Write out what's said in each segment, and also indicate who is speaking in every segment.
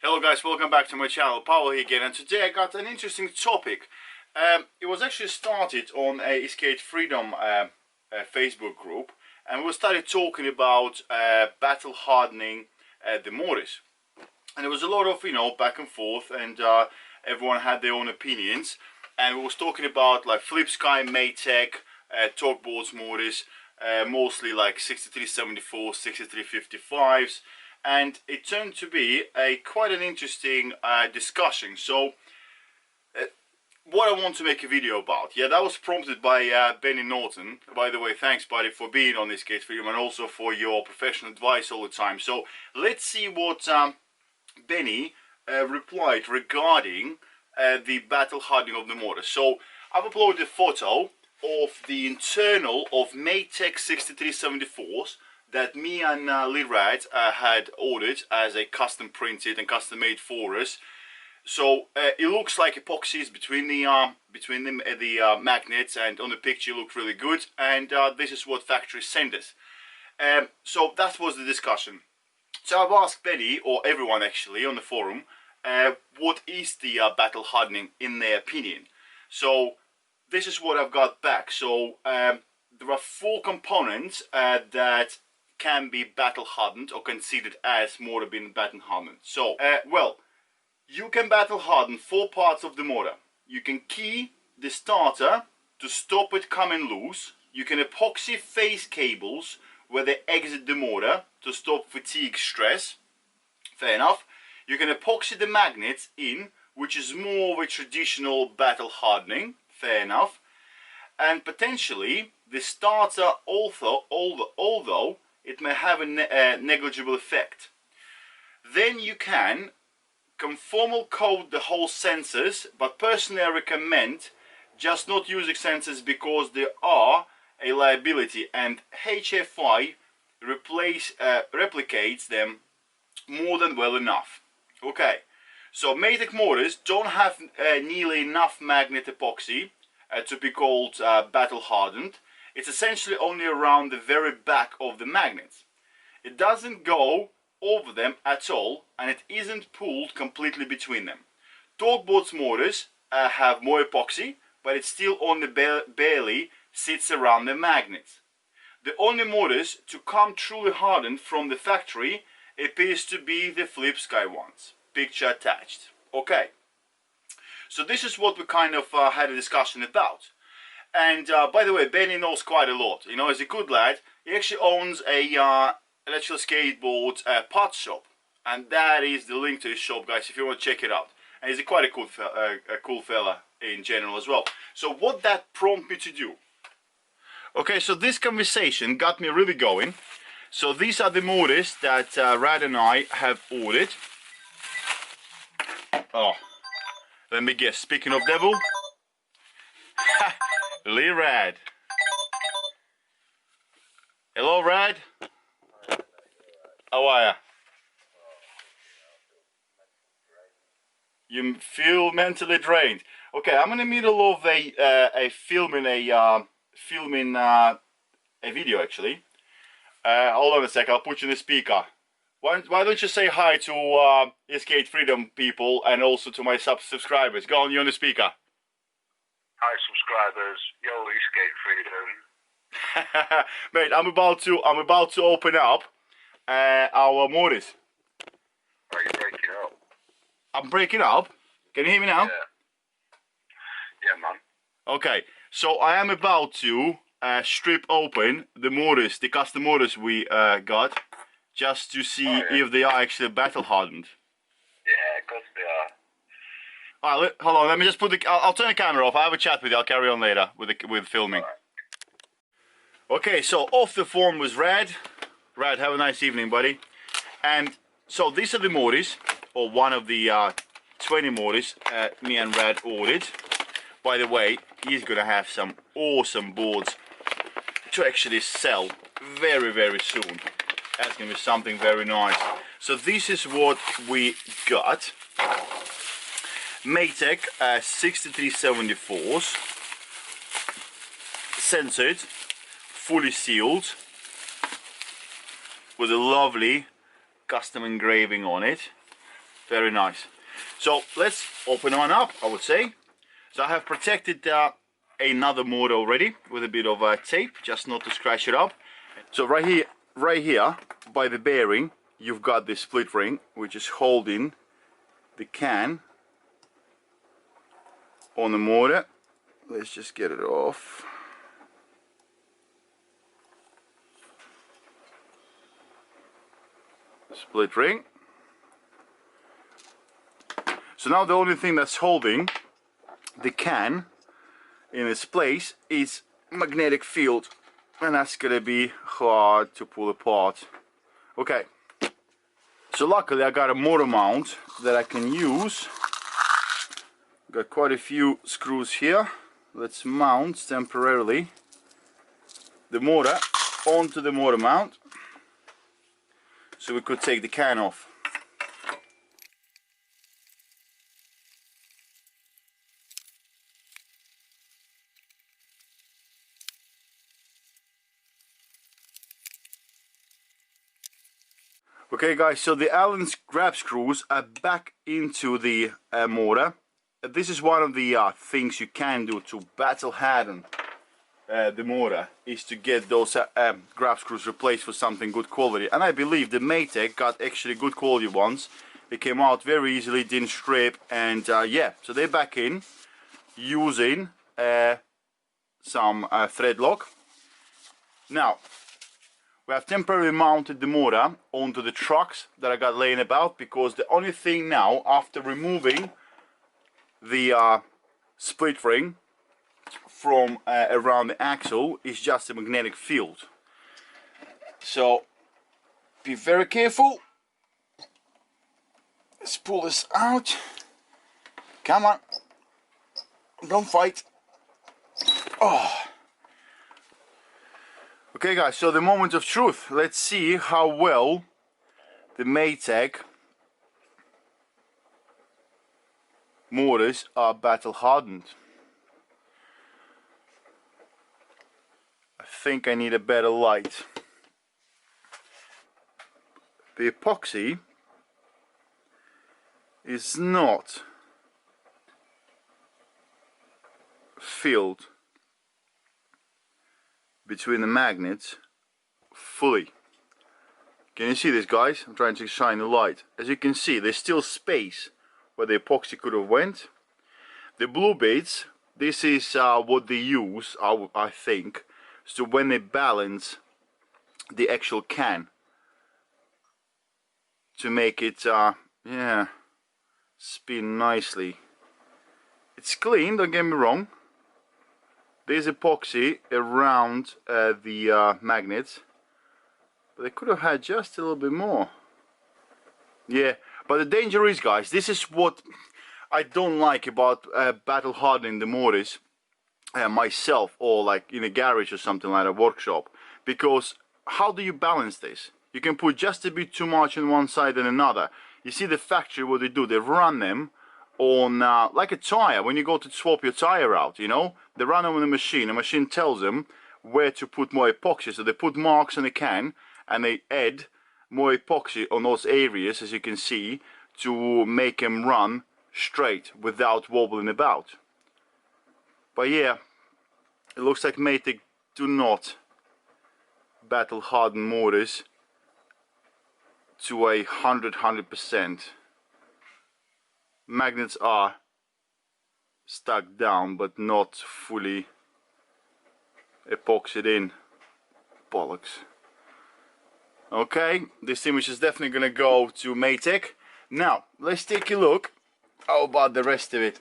Speaker 1: Hello guys, welcome back to my channel, Paul here again, and today I got an interesting topic. It was actually started on a Skate Freedom Facebook group, and we started talking about battle hardening the motors. And there was a lot of, back and forth, and everyone had their own opinions. And we was talking about like Flip Sky, Maytech, torque boards motors, mostly like 6374, 6355s. And it turned to be quite an interesting discussion. So, what I want to make a video about, that was prompted by Benny Norton. By the way, thanks buddy for being on this Skate Freedom and also for your professional advice all the time. So, let's see what Benny replied regarding the battle hardening of the motor. So, I've uploaded a photo of the internal of Maytech 6374s that me and Lee Rad had ordered as a custom printed and custom made for us. So it looks like epoxies between the magnets, and on the picture it looked really good. And this is what factory sent us. So that was the discussion. So I've asked Benny, or everyone actually on the forum, what is the battle hardening in their opinion. So this is what I've got back. So there are 4 components that can be battle hardened or considered as motor being battle hardened. So, well, you can battle harden 4 parts of the motor. You can key the starter to stop it coming loose. You can epoxy phase cables where they exit the motor to stop fatigue stress. Fair enough. You can epoxy the magnets in, which is more of a traditional battle hardening. Fair enough. And potentially the starter although it may have a negligible effect. Then you can conformal coat the whole sensors, but personally I recommend just not using sensors because they are a liability, and HFI replicates them more than well enough. Okay, so Maytech motors don't have nearly enough magnet epoxy to be called battle hardened. It's essentially only around the very back of the magnets. It doesn't go over them at all, and it isn't pulled completely between them. Torque boards motors have more epoxy, but it still only barely sits around the magnets. The only motors to come truly hardened from the factory appears to be the Flip Sky ones. Picture attached. Okay, so this is what we kind of had a discussion about. And by the way, Benny knows quite a lot. He's a good lad. He actually owns a electrical skateboard parts shop, and that is the link to his shop, guys, if you want to check it out. And he's quite a cool fella in general as well. So what that prompted me to do? Okay, so this conversation got me really going. So these are the motors that Rad and I have ordered. Oh, let me guess. Speaking of devil, Lee Rad. Hello, Rad. How are ya? You feel mentally drained. Okay, I'm in the middle of filming a video actually. Hold on a sec. I'll put you in the speaker. Why don't you say hi to Skate Freedom people and also to my subscribers? Go on, you're on the speaker.
Speaker 2: Hi subscribers, yo Skate Freedom.
Speaker 1: Mate, I'm about to open up our motors.
Speaker 2: Are you breaking up?
Speaker 1: I'm breaking up. Can you hear me now?
Speaker 2: Yeah, man.
Speaker 1: Okay, so I am about to strip open the motors, the custom motors we got, just to see if they are actually battle hardened.
Speaker 2: Yeah, of course they are.
Speaker 1: Alright, hold on, let me just put I'll turn the camera off. I have a chat with you. I'll carry on later with filming.
Speaker 2: Right.
Speaker 1: Okay, so off the phone was Rad. Rad, have a nice evening, buddy. And so these are the motors, or one of the 20 motors me and Rad ordered. By the way, he's gonna have some awesome boards to actually sell very, very soon. That's gonna be something very nice. So this is what we got. Maytech 6374s, censored, fully sealed, with a lovely custom engraving on it. Very nice. So let's open one up, I would say. So I have protected another motor already with a bit of tape, just not to scratch it up. So right here by the bearing, you've got this split ring which is holding the can on the motor. Let's just get it off. Split ring. So now the only thing that's holding the can in its place is magnetic field, and that's gonna be hard to pull apart. Okay, so luckily I got a motor mount that I can use. Got quite a few screws here. Let's mount temporarily the motor onto the motor mount so we could take the can off. Okay guys, so the Allen's grab screws are back into the motor. This is one of the things you can do to battle harden the motor, is to get those grab screws replaced for something good quality. And I believe the Maytech got actually good quality ones. They came out very easily, didn't strip, and yeah, so they're back in using some thread lock. Now, we have temporarily mounted the motor onto the trucks that I got laying about, because the only thing now, after removing the split ring from around the axle, is just a magnetic field. So be very careful. Let's pull this out. Come on, don't fight. Oh. Okay guys, so the moment of truth. Let's see how well the Maytech motors are battle hardened. I think I need a better light. The epoxy is not filled between the magnets fully. Can you see this, guys? I'm trying to shine the light. As you can see, there's still space where the epoxy could have went. The blue bits, this is what they use, I think, so when they balance the actual can to make it yeah, spin nicely. It's clean, don't get me wrong. There's epoxy around the magnets, but they could have had just a little bit more. Yeah, but the danger is, guys, this is what I don't like about battle hardening the motors myself, or like in a garage or something like a workshop, because how do you balance this? You can put just a bit too much on one side and another. You see the factory, what they do, they run them on like a tire. When you go to swap your tire out, you know, they run them on the machine tells them where to put more epoxy, so they put marks on the can and they add more epoxy on those areas, as you can see, to make them run straight without wobbling about. But yeah, it looks like Maytech do not battle harden motors to 100%. Magnets are stuck down but not fully epoxied in. Bollocks. Okay, this image is definitely gonna go to Maytech. Now let's take a look how about the rest of it.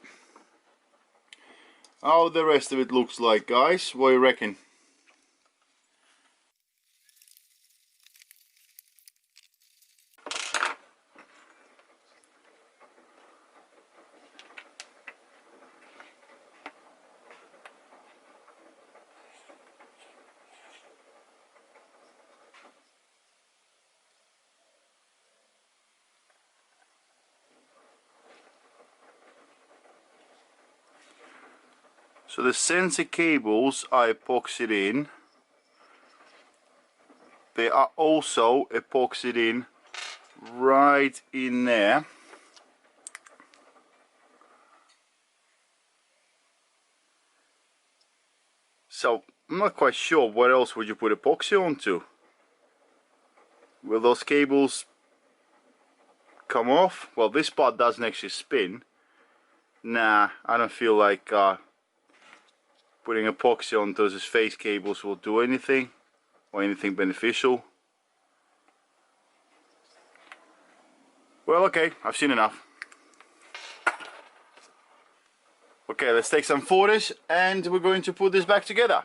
Speaker 1: How the rest of it looks like, guys. What do you reckon? So the sensor cables are epoxied in. They are also epoxied in right in there. So I'm not quite sure what else would you put epoxy onto. Will those cables come off? Well, this part doesn't actually spin. Nah, I don't feel like putting epoxy on those face cables will do anything or anything beneficial. Well, okay, I've seen enough. Okay, let's take some photos and we're going to put this back together.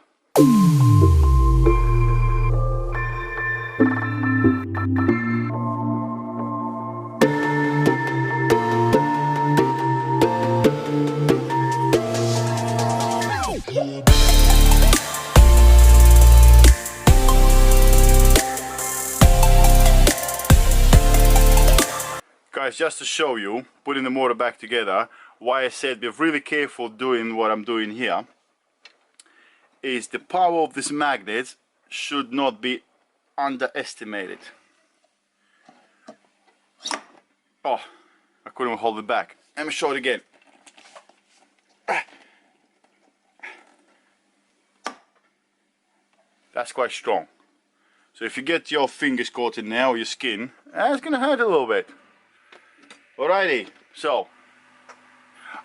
Speaker 1: Guys, just to show you, putting the motor back together, why I said be really careful doing what I'm doing here, is the power of this magnet should not be underestimated. Oh, I couldn't hold it back. Let me show it again. That's quite strong. So if you get your fingers caught in there or your skin, it's gonna hurt a little bit. Alrighty, so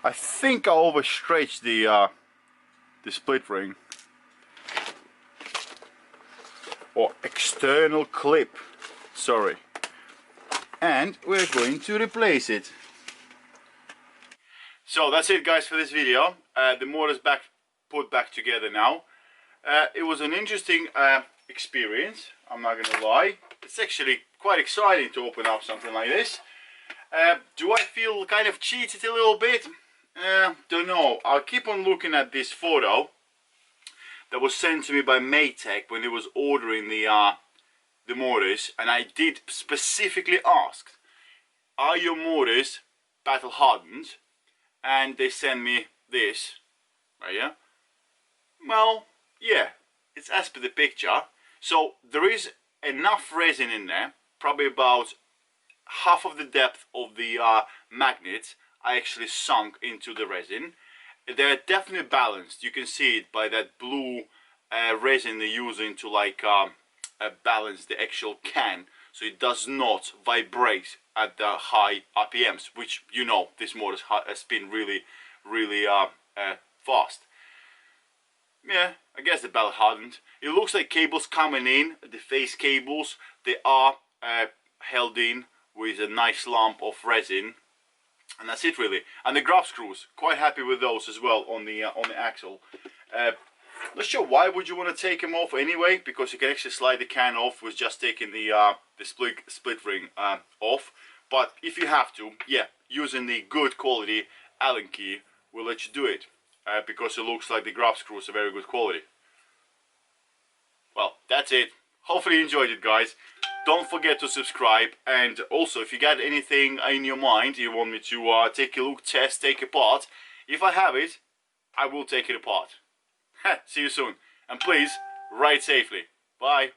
Speaker 1: I think I overstretched the split ring or external clip, sorry, and we're going to replace it. So that's it, guys, for this video. The motor's put back together now. It was an interesting experience, I'm not gonna lie. It's actually quite exciting to open up something like this. Do I feel kind of cheated a little bit? Don't know. I'll keep on looking at this photo that was sent to me by Maytech when they was ordering the motors, and I did specifically ask, are your motors battle hardened? And they sent me this right here. Well, yeah, it's as per the picture. So there is enough resin in there, probably about half of the depth of the magnet I actually sunk into the resin. They're definitely balanced. You can see it by that blue resin they're using to like balance the actual can, so it does not vibrate at the high RPMs, which, you know, this motor spin really fast. Yeah, I guess they're battle hardened. It looks like cables coming in, the face cables, they are held in with a nice lump of resin, and that's it really. And the grub screws, quite happy with those as well on the axle. Not sure why would you want to take them off anyway, because you can actually slide the can off with just taking the split ring off. But if you have to, yeah, using the good quality Allen key will let you do it, because it looks like the grub screws are very good quality. Well, that's it. Hopefully you enjoyed it, guys. Don't forget to subscribe, and also if you got anything in your mind you want me to take a look, test, take apart, if I have it, I will take it apart. See you soon, and please ride safely. Bye.